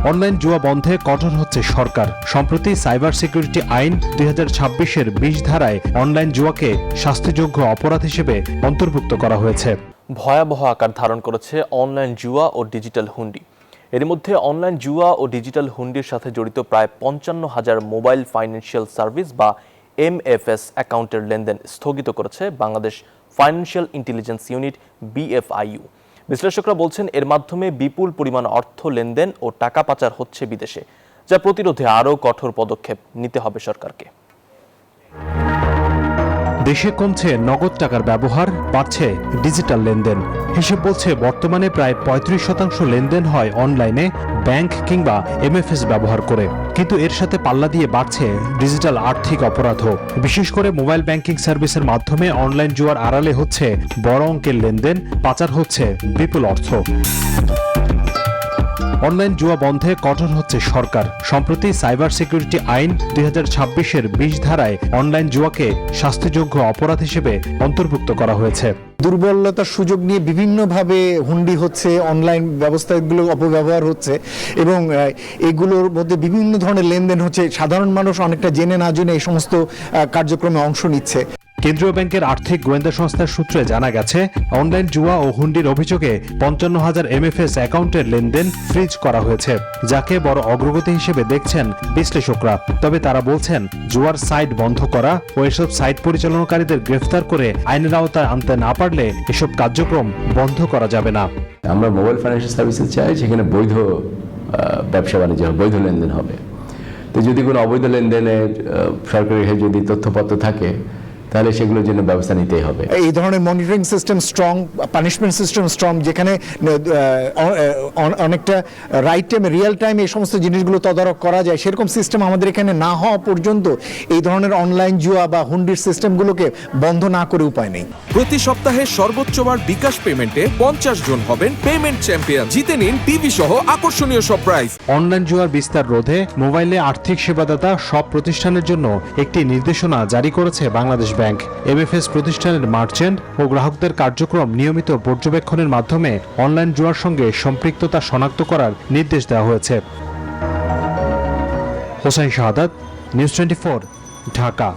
Online জুয়া বন্ধে কঠোর হচ্ছে সরকার। সম্প্রতি সাইবার সিকিউরিটি আইন 2026-এর 20 ধারায় অনলাইন জুয়াকে শাস্তিযোগ্য অপরাধ হিসেবে অন্তর্ভুক্ত করা হয়েছে। ভয়াবহ আকার ধারণ করেছে অনলাইন জুয়া ও ডিজিটাল হুন্ডি। এর মধ্যে অনলাইন জুয়া ও ডিজিটাল হুন্ডির সাথে জড়িত প্রায় 55,000 মোবাইল ফাইন্যান্সিয়াল সার্ভিস বা MFS অ্যাকাউন্টের লেনদেন স্থগিত করেছে Bangladesh financial intelligence unit BFIU। বিশ্লেষকরা বলছেন এর মাধ্যমে বিপুল পরিমাণ অর্থ লেনদেন ও টাকা পাচার হচ্ছে বিদেশে, যা প্রতিরোধে আরও কঠোর পদক্ষেপ নিতে হবে সরকারকে। দেশে কমছে নগদ টাকার ব্যবহার, বাড়ছে ডিজিটাল লেনদেন। হিসেব বলছে বর্তমানে প্রায় 35% লেনদেন হয় অনলাইনে, ব্যাংক কিংবা MFS ব্যবহার করে। কিন্তু এর সাথে পাল্লা দিয়ে বাড়ছে ডিজিটাল আর্থিক অপরাধও। বিশেষ করে মোবাইল ব্যাংকিং সার্ভিসের মাধ্যমে অনলাইন জুয়ার আড়ালে হচ্ছে বড় অঙ্কের লেনদেন, পাচার হচ্ছে বিপুল অর্থ। অনলাইন জুয়া বন্ধে কঠোর হচ্ছে সরকার। সম্প্রতি সাইবার সিকিউরিটি আইন 2026-এর 20 ধারায় অনলাইন জুয়াকে শাস্তিযোগ্য অপরাধ হিসেবে অন্তর্ভুক্ত করা হয়েছে। দুর্বলতার সুযোগ নিয়ে বিভিন্নভাবে হুন্ডি হচ্ছে, অনলাইন ব্যবস্থাগুলো অপব্যবহার হচ্ছে এবং এগুলোর মধ্যে বিভিন্ন ধরনের লেনদেন হচ্ছে। সাধারণ মানুষ অনেকটা জেনে না জেনে এই সমস্ত কার্যক্রমে অংশ নিচ্ছে। কেন্দ্রীয় ব্যাংকের আর্থিক গোয়েন্দা সংস্থার সূত্রে জানা গেছে, অনলাইন জুয়া ও হুন্ডির অভিযোগে 55,000 MFS অ্যাকাউন্টের লেনদেন ফ্রিজ করা হয়েছে, যাকে বড় অগ্রগতি হিসেবে দেখছেন বিশ্লেষকরা। তবে তারা বলছেন, জুয়ার সাইট বন্ধ করা ও এসব সাইট পরিচালনাকারীদের গ্রেফতার করে আইনের আওতায় আনতে না পারলে এসব কার্যক্রম বন্ধ করা যাবে না। আমরা মোবাইল ফাইন্যান্সিয়াল সার্ভিসেস চাই যেখানে বৈধ ব্যবসা বাণিজ্য হবে, বৈধ লেনদেন হবে। তো যদি কোনো অবৈধ লেনদেনের সরকারি যদি তথ্যপত্র থাকে তাহলে সেগুলোর জন্য ব্যবস্থা নিতেই হবে। এই ধরনের monitoring system strong, punishment system strong, যেখানে অনেকটা রাইট টাইমে, রিয়েল টাইমে এই সমস্ত জিনিসগুলো তদারক করা যায়, সেরকম সিস্টেম আমাদের এখানে না হওয়া পর্যন্ত এই ধরনের অনলাইন জুয়া বা হুন্ডির সিস্টেমগুলোকে বন্ধ না করে উপায় নেই। প্রতি সপ্তাহে সর্বোচ্চবার বিকাশ পেমেন্টে 50 জন হবেন পেমেন্ট চ্যাম্পিয়ন। জিতে নিন টিভি সহ আকর্ষণীয় সব প্রাইজ। অনলাইন জুয়ার বিস্তার রোধে মোবাইলে আর্থিক সেবাদাতা সব প্রতিষ্ঠানের জন্য একটি নির্দেশনা জারি করেছে বাংলাদেশ ব্যাংক। MFS প্রতিষ্ঠানের মার্চেন্ট ও গ্রাহকদের কার্যক্রম নিয়মিত পর্যবেক্ষণের মাধ্যমে অনলাইন জুয়ার সঙ্গে সম্পৃক্ততা শনাক্ত করার নির্দেশ দেওয়া হয়েছে। হোসাইন শাহাদাত, নিউজ 24, ঢাকা।